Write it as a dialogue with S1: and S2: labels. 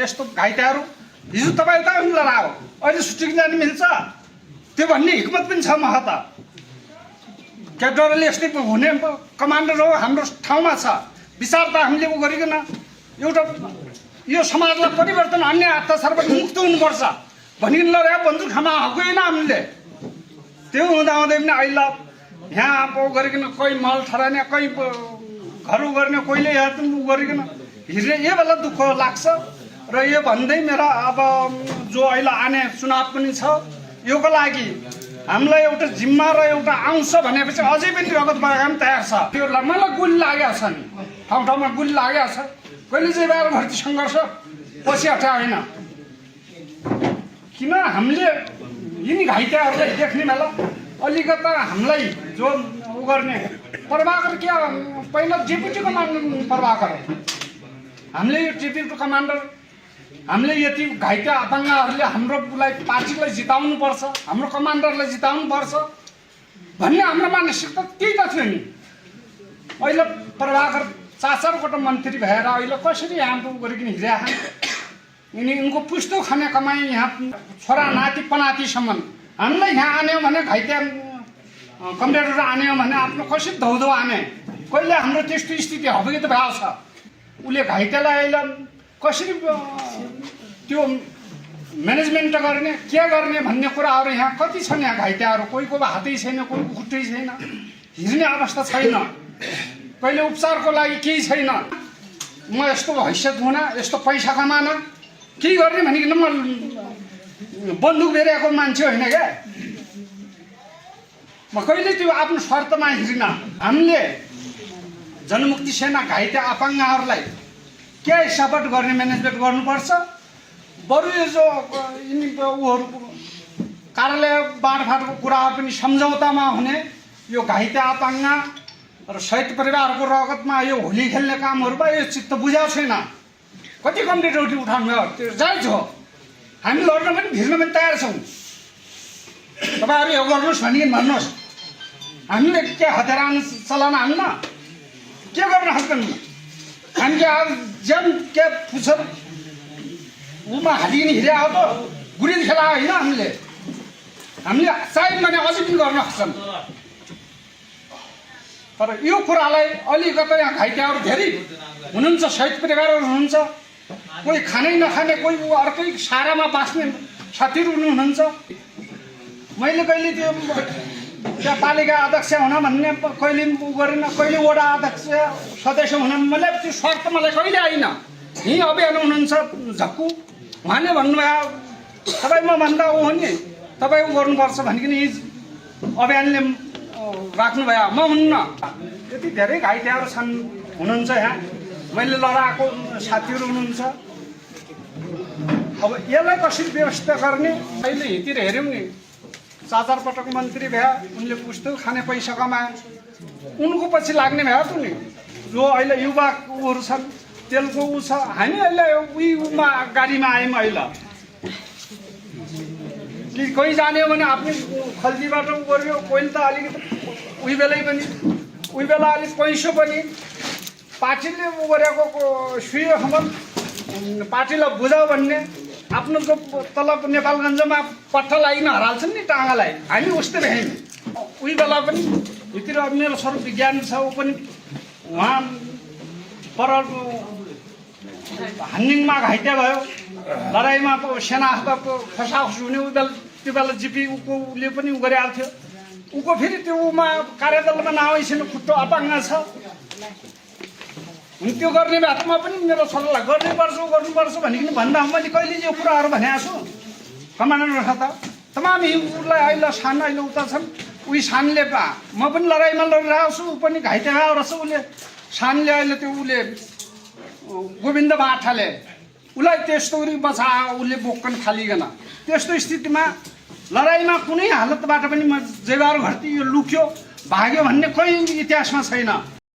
S1: यस्तो घाइतेहरू हिजो तपाईँ त लडायो अहिले सुटिङ जानु मिल्छ त्यो भन्ने हिक्मत पनि छ महा त क्याप्टनले यस्तै हुने कमान्डर हो हाम्रो ठाउँमा छ विचार त हामीले उ गरिकन एउटा यो समाजलाई परिवर्तन अन्य अत्याचारबाट मुक्त हुनुपर्छ भनिकन लड्या बन्दुक खामा हगेन हामीले त्यो हुँदा हुँदै पनि अहिले यहाँ अब गरिकन कोही मल ठराने कोही घर गर्ने कोहीले यहाँ उ गरिकन हिँड्ने यो बेला दुःख लाग्छ र यो भन्दै मेरो अब जो अहिले आने चुनाव पनि छ योको लागि हामीलाई एउटा जिम्मा र एउटा आउँछ भनेपछि अझै पनि रगत बगाउन तयार छ त्यो मलाई गुली लागेको छ नि ठाउँ ठाउँमा गुली लागेको छ कहिले चाहिँ बाह्र भर्ती सङ्घर्ष पछि हटा होइन किन हामीले यिनी घाइतेहरूलाई देख्ने बेला अलिकता हामीलाई जो उ गर्ने प्रभाकर के पहिला डेपुटी कमान्डर प्रभाकर हामीले यो डेपुटी कमान्डर हामीले यति घाइते अपाङ्गहरूले हाम्रो पार्टीलाई जिताउनुपर्छ हाम्रो कमान्डरलाई जिताउनुपर्छ भन्ने हाम्रो मानसिकता त्यही त थियो नि अहिले प्रभाकर 4-4 मन्त्री भएर अहिले कसरी यहाँ गरिकन हिँडिरहेको यिनी उनको पुस्तो खाने कमाई यहाँ छोरा नाति पनातिसम्म हामीलाई यहाँ आने भने घाइते कम्प्युटर आने भने आफ्नो कसरी धौधौ आने कहिले हाम्रो त्यस्तो स्थिति हबे त भएको छ उसले घाइतेलाई अहिले कसरी त्यो म्यानेजमेन्ट गर्ने के गर्ने भन्ने कुराहरू यहाँ कति छन् यहाँ घाइतेहरू कोहीको हातै छैन कोहीको खुट्टै छैन हिँड्ने अवस्था छैन कहिले उपचारको लागि केही छैन म यस्तो हैसियत हुन यस्तो पैसा कमाना के गर्ने भनिकन म बन्दुक बेरेको मान्छे होइन क्या म कहिले त्यो आफ्नो स्वार्थमा हिँड्न हामीले जनमुक्ति सेना घाइते अपाङ्गहरूलाई के सपोर्ट गर्ने म्यानेजमेन्ट गर्नुपर्छ बरु यो जो यिनी उहरू कार्यालय बाँडफाँडको कुराहरू पनि सम्झौतामा हुने यो घाइते अपाङ्ग र शहीद परिवारको रगतमा यो होली खेल्ने कामहरूमा यो चित्त बुझाएको छैन कति कम्ती ड्युटी उठाउनु हो त्यो जायज हो हामी लड्न पनि भिड्न पनि तयार छौँ तपाईँहरू यो गर्नुहोस् भनिकन भन्नुहोस् हामीले के हतियार चलाउन हाल्न के गर्न सक्दैनौँ हामीले अब ज्यान के पुच्छर उमा हालिकन हिँडे हो त गुरिद खेला होइन हामीले चाहियो भने अझै पनि गर्न सक्छौँ तर यो कुरालाई अलिकति यहाँ घाइतेहरू धेरै हुनुहुन्छ शहीद परिवारहरू हुनुहुन्छ कोही खानै नखाने कोही अर्कै सारामा बाँच्ने साथीहरू हुनुहुन्छ मैले कहिले त्यो त्यहाँ पालिका अध्यक्ष हुन भन्ने कहिले उ गरेन कहिले वडा अध्यक्ष सदस्य हुन मलाई त्यो स्वार्थ मलाई कहिले आइन यहीँ अभियान हुनुहुन्छ झक्कु उहाँले भन्नुभयो तपाईँ म भन्दा ऊ हो नि तपाईँ उ गर्नुपर्छ भनिकन यी अभियानले राख्नुभयो म हुन्न यति धेरै घाइतेहरू छन् हुनुहुन्छ यहाँ मैले लडाएको साथीहरू हुनुहुन्छ अब यसलाई कसरी व्यवस्था गर्ने अहिले हिँडतिर हेऱ्यौँ नि 4-4 पटक मन्त्री भए उनले पुस्तो खाने पैसा कमाए उनको पछि लाग्ने भयो त नि जो अहिले युवा उहरू छन् तेलको ऊ छ हामी अहिले उहीमा गाडीमा आयौँ अहिले कि कोही जाने हो भने आफ्नो खल्तीबाट उ गऱ्यो कोही त अलिकति उही बेला अलिक पैसो पनि पार्टीले उ गरेको सुयो खबर पार्टीलाई बुझाऊ भन्ने आफ्नो जो तलब नेपालगञ्जमा पट्टा लागिन हराल्छन् नि टाँगालाई हामी उस्तै भयौँ उही बेला पनि भित्र मेरो स्वरूप विज्ञान छ ऊ पनि उहाँ पर हान्निङमा घाइते भयो लडाइँमा सेना खसाखस हुने त्यो बेला जिपी उसले पनि उ गरिरहेको थियो उको फेरि त्यो उमा कार्यदलमा नआइसेन खुट्टो अपाङ्ग छ त्यो गर्ने बाटोमा पनि मेरो सल्लाह गर्नुपर्छ भनिकन भन्दा मैले कहिले यो कुराहरू भनेको छु कमान्डर त तमाम उसलाई अहिले सान अहिले उता छन् उही सानले म पनि लडाइँमा लडिरहेको छु ऊ पनि घाइते भएको रहेछ उसले सानले अहिले त्यो उसले गोविन्द बाठाले उसलाई त्यस्तो बचायो उसले बोक्कन खालिकन त्यस्तो स्थितिमा लडाइँमा कुनै हालतबाट पनि म जेवार घरती यो लुक्यो भाग्यो भन्ने कोही इतिहासमा छैन